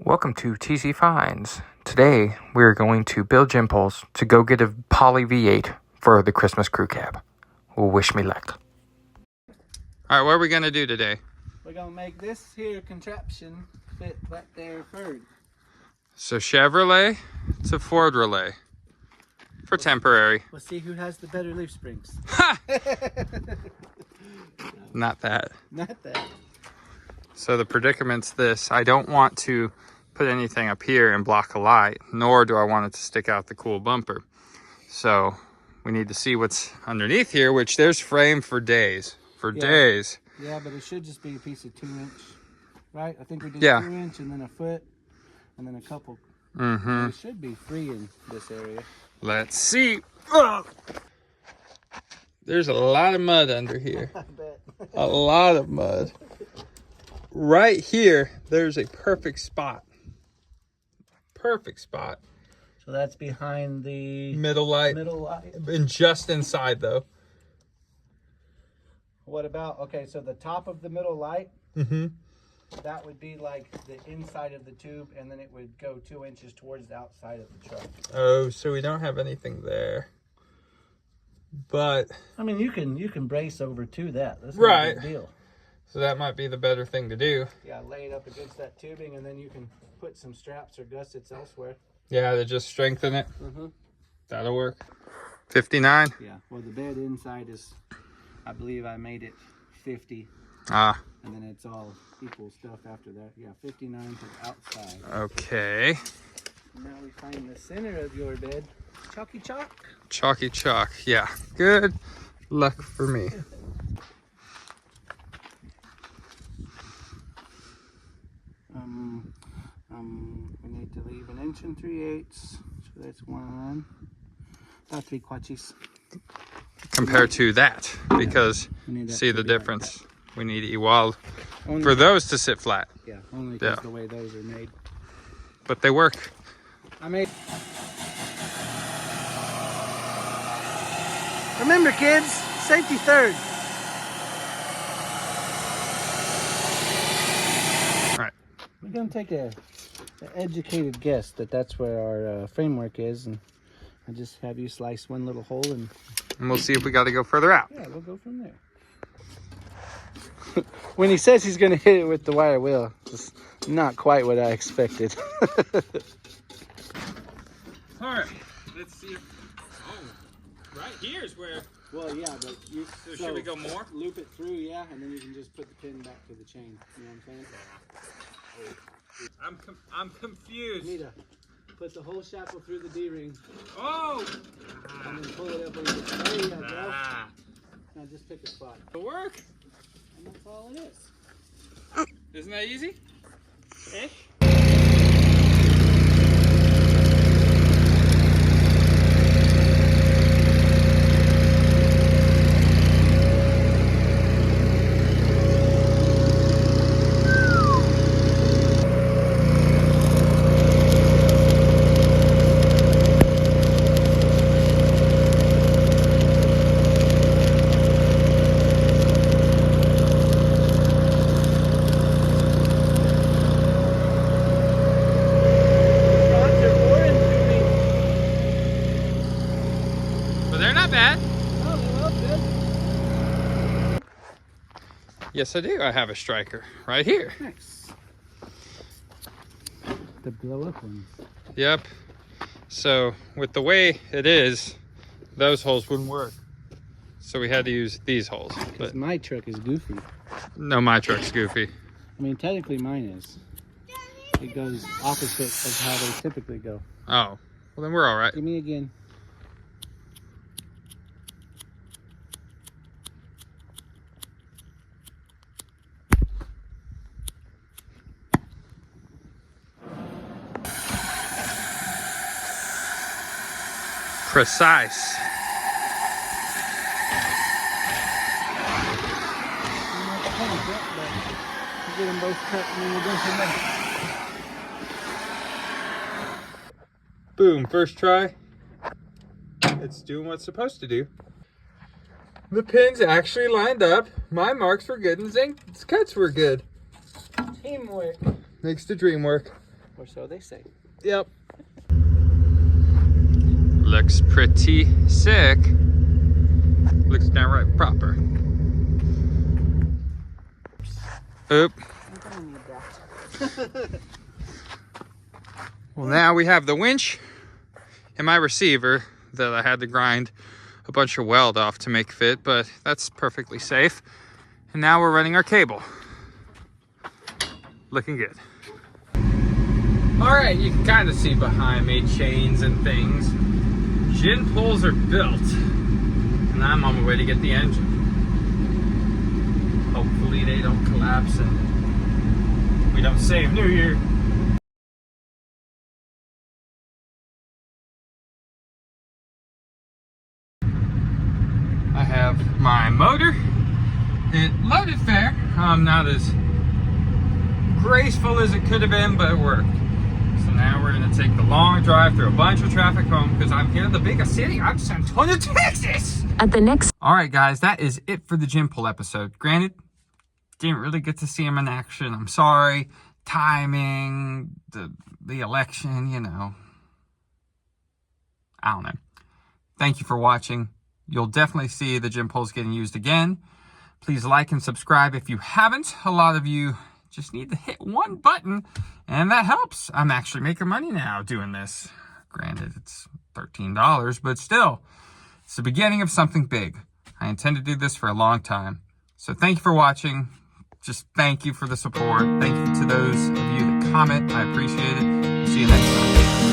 Welcome to TC Finds. Today we're going to build gym poles to go get a Poly V8 for the Christmas crew cab. Wish me luck. Alright, what are we going to do today? We're going to make this here contraption fit right there Ford. So Chevrolet to Ford relay for temporary. We'll see who has the better leaf springs. Ha! Not that. Not that. So the predicament's this. I don't want to put anything up here and block a light, nor do I want it to stick out the cool bumper. So we need to see what's underneath here, which there's frame for days. Days. Yeah, but it should just be a piece of 2-inch, right? I think we did 2-inch and then a foot and then a couple. Mm-hmm. It should be free in this area. Let's see. Ugh. There's a lot of mud under here. I bet. A lot of mud. Right here, there's a perfect spot. Perfect spot. So that's behind the middle light. And just inside though. What about, okay, so the top of the middle light, that would be like the inside of the tube, and then it would go 2 inches towards the outside of the truck. Oh, so we don't have anything there. But I mean, you can brace over to that. That's right. Not a big deal. So that might be the better thing to do. Yeah, lay it up against that tubing, and then you can put some straps or gussets elsewhere. Yeah, to just strengthen it. That'll work. 59. Yeah. Well, the bed inside is, I believe I made it 50. Ah. And then it's all equal stuff after that. Yeah, 59 to the outside. Okay. Now we find the center of your bed. Chalky chalk. Chalky chalk. Yeah. Good luck for me. We need to leave 1 3/8. So that's 1. About 3 quatches. Compared to that, because see the difference. We need Ewald for those to sit flat. Yeah, only because the way those are made. But they work. Remember, kids, safety third. All right. We're gonna take an educated guess that that's where our framework is, and I just have you slice one little hole, and we'll see if we got to go further out. Yeah, we'll go from there. When he says he's gonna hit it with the wire wheel, it's not quite what I expected. All right, let's see. Right here's where. Well, yeah, but so should we go more? Loop it through, yeah, and then you can just put the pin back to the chain. You know what I'm saying? I'm confused. You need to put the whole shackle through the D-ring. Oh! And then pull it up over the. There you go. Now just pick a spot. It'll work. And that's all it is. Isn't that easy? Ish. Yes, I do. I have a striker right here. Nice. The blow up ones. Yep. So with the way it is, those holes wouldn't work. So we had to use these holes. But my truck is goofy. No, my truck's goofy. I mean, technically mine is. It goes opposite of how they typically go. Oh, well then we're all right. Give me again. Precise. Get them both cut and then we'll go from there. Boom, first try. It's doing what it's supposed to do. The pins actually lined up. My marks were good and Zink's cuts were good. Teamwork. Makes the dream work. Or so they say. Yep. Looks pretty sick. Looks downright proper. Oop. I'm gonna need that. Well, now we have the winch and my receiver that I had to grind a bunch of weld off to make fit, but that's perfectly safe. And now we're running our cable. Looking good. All right, you can kind of see behind me chains and things. Gin poles are built, and I'm on my way to get the engine. Hopefully they don't collapse and we don't save New Year. I have my motor. It loaded fair. Not as graceful as it could have been, but it worked. So now we're gonna take the long drive through a bunch of traffic home because I'm here in the biggest city. I'm San Antonio, Texas. At the next. All right, guys, that is it for the gym pole episode. Granted, didn't really get to see him in action. I'm sorry. Timing, the election, you know. I don't know. Thank you for watching. You'll definitely see the gym poles getting used again. Please like and subscribe if you haven't. A lot of you just need to hit one button, and that helps. I'm actually making money now doing this. Granted, it's $13, but still, it's the beginning of something big. I intend to do this for a long time. So thank you for watching. Just thank you for the support. Thank you to those of you that comment. I appreciate it. See you next time.